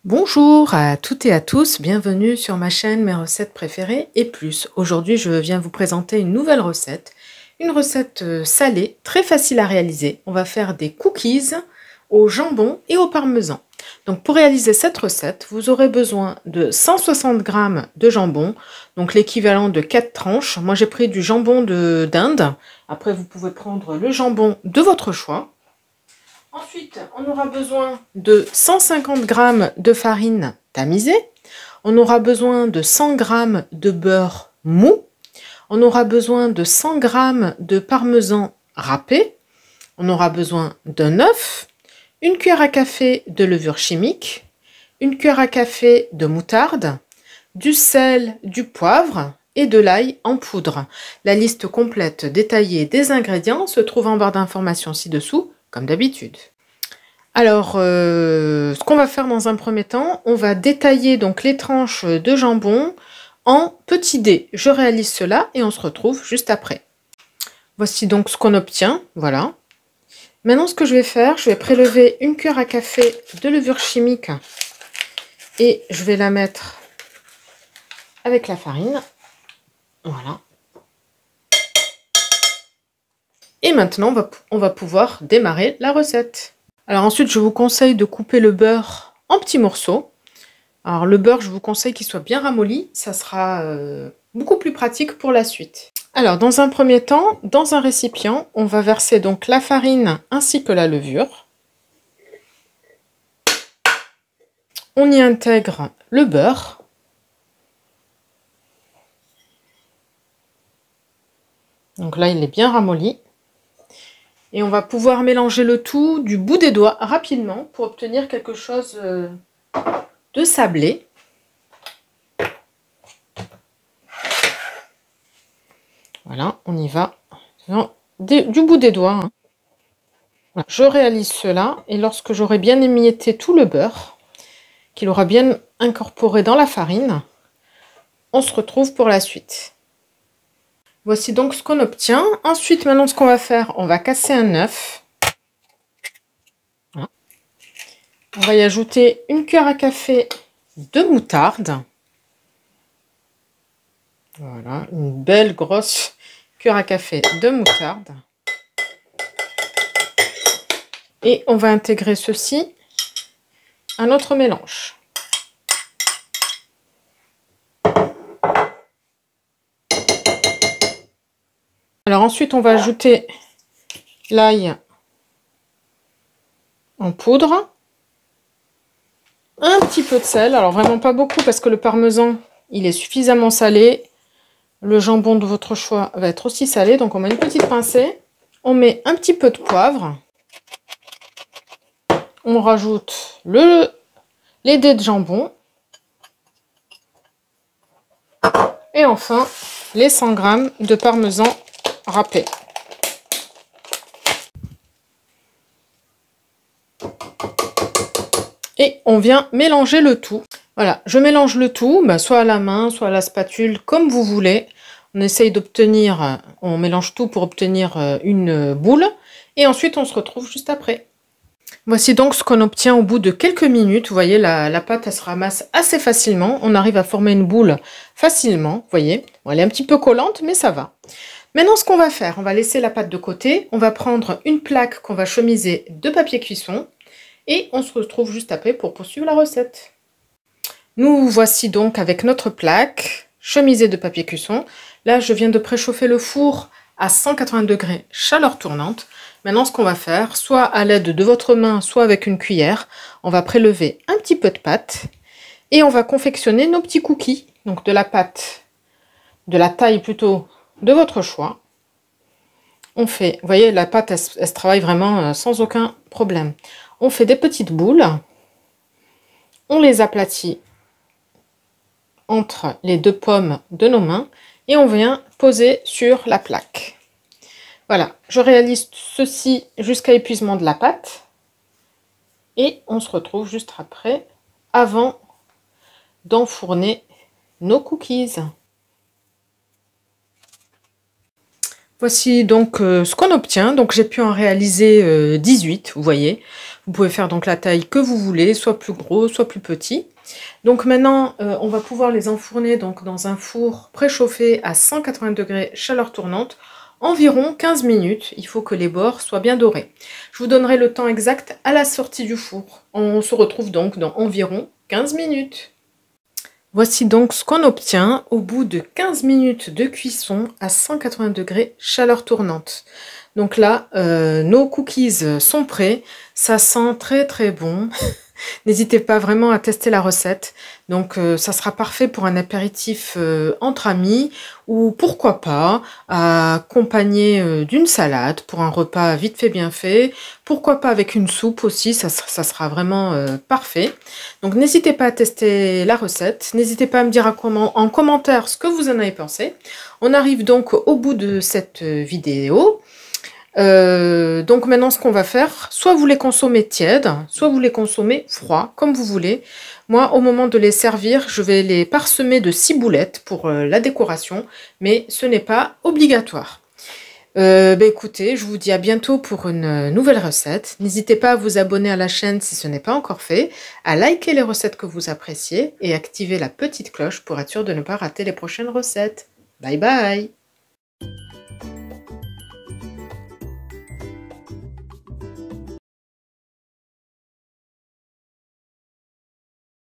Bonjour à toutes et à tous, bienvenue sur ma chaîne Mes recettes préférées et plus. Aujourd'hui, je viens vous présenter une nouvelle recette. Une recette salée, très facile à réaliser. On va faire des cookies au jambon et au parmesan. Donc pour réaliser cette recette, vous aurez besoin de 160 g de jambon, donc l'équivalent de 4 tranches. Moi j'ai pris du jambon d'Inde. Après vous pouvez prendre le jambon de votre choix. Ensuite, on aura besoin de 150 g de farine tamisée. On aura besoin de 100 g de beurre mou. On aura besoin de 100 g de parmesan râpé. On aura besoin d'un œuf, une cuillère à café de levure chimique, une cuillère à café de moutarde, du sel, du poivre et de l'ail en poudre. La liste complète détaillée des ingrédients se trouve en barre d'informations ci-dessous, comme d'habitude. Alors, ce qu'on va faire dans un premier temps, on va détailler donc les tranches de jambon en petits dés. Je réalise cela et on se retrouve juste après. Voici donc ce qu'on obtient, voilà. Maintenant, ce que je vais faire, je vais prélever une cuillère à café de levure chimique et je vais la mettre avec la farine. Voilà. Et maintenant, on va pouvoir démarrer la recette. Alors ensuite, je vous conseille de couper le beurre en petits morceaux. Alors le beurre, je vous conseille qu'il soit bien ramolli. Ça sera beaucoup plus pratique pour la suite. Alors dans un premier temps, dans un récipient, on va verser donc la farine ainsi que la levure. On y intègre le beurre. Donc là, il est bien ramolli. Et on va pouvoir mélanger le tout du bout des doigts rapidement pour obtenir quelque chose de sablé. Voilà, on y va du bout des doigts. Hein. Voilà, je réalise cela et lorsque j'aurai bien émietté tout le beurre, qu'il aura bien incorporé dans la farine, on se retrouve pour la suite. Voici donc ce qu'on obtient. Ensuite, maintenant, ce qu'on va faire, on va casser un œuf. Voilà. On va y ajouter une cuillère à café de moutarde. Voilà, une belle grosse cuillère à café de moutarde. Et on va intégrer ceci à notre mélange. Alors ensuite, on va ajouter l'ail en poudre, un petit peu de sel, alors vraiment pas beaucoup parce que le parmesan, il est suffisamment salé. Le jambon de votre choix va être aussi salé, donc on met une petite pincée. On met un petit peu de poivre. On rajoute les dés de jambon. Et enfin, les 100 g de parmesan râpé. Et on vient mélanger le tout. Voilà, je mélange le tout, soit à la main, soit à la spatule, comme vous voulez. On essaye d'obtenir, on mélange tout pour obtenir une boule. Et ensuite, on se retrouve juste après. Voici donc ce qu'on obtient au bout de quelques minutes. Vous voyez, la pâte, elle se ramasse assez facilement. On arrive à former une boule facilement, vous voyez. Bon, elle est un petit peu collante, mais ça va. Maintenant, ce qu'on va faire, on va laisser la pâte de côté. On va prendre une plaque qu'on va chemiser de papier cuisson. Et on se retrouve juste après pour poursuivre la recette. Nous voici donc avec notre plaque chemisée de papier cuisson. Là, je viens de préchauffer le four à 180 degrés, chaleur tournante. Maintenant, ce qu'on va faire, soit à l'aide de votre main, soit avec une cuillère, on va prélever un petit peu de pâte et on va confectionner nos petits cookies. Donc de la pâte, de la taille plutôt de votre choix. On fait, vous voyez, la pâte, elle se travaille vraiment sans aucun problème. On fait des petites boules, on les aplatit entre les deux paumes de nos mains et on vient poser sur la plaque. Voilà, je réalise ceci jusqu'à épuisement de la pâte et on se retrouve juste après, avant d'enfourner nos cookies. Voici donc ce qu'on obtient. Donc j'ai pu en réaliser 18, vous voyez. Vous pouvez faire donc la taille que vous voulez, soit plus gros, soit plus petit. Donc maintenant, on va pouvoir les enfourner donc, dans un four préchauffé à 180 degrés chaleur tournante, environ 15 minutes. Il faut que les bords soient bien dorés. Je vous donnerai le temps exact à la sortie du four. On se retrouve donc dans environ 15 minutes. Voici donc ce qu'on obtient au bout de 15 minutes de cuisson à 180 degrés chaleur tournante. Donc là, nos cookies sont prêts. Ça sent très très bon. N'hésitez pas vraiment à tester la recette. Donc ça sera parfait pour un apéritif entre amis ou pourquoi pas accompagné d'une salade pour un repas vite fait bien fait. Pourquoi pas avec une soupe aussi, ça sera vraiment parfait. Donc n'hésitez pas à tester la recette. N'hésitez pas à me dire en commentaire ce que vous en avez pensé. On arrive donc au bout de cette vidéo. Donc maintenant ce qu'on va faire, soit vous les consommez tièdes, soit vous les consommez froids, comme vous voulez. Moi au moment de les servir, je vais les parsemer de ciboulettes pour la décoration, mais ce n'est pas obligatoire. Écoutez, je vous dis à bientôt pour une nouvelle recette. N'hésitez pas à vous abonner à la chaîne si ce n'est pas encore fait, à liker les recettes que vous appréciez et activer la petite cloche pour être sûr de ne pas rater les prochaines recettes. Bye bye!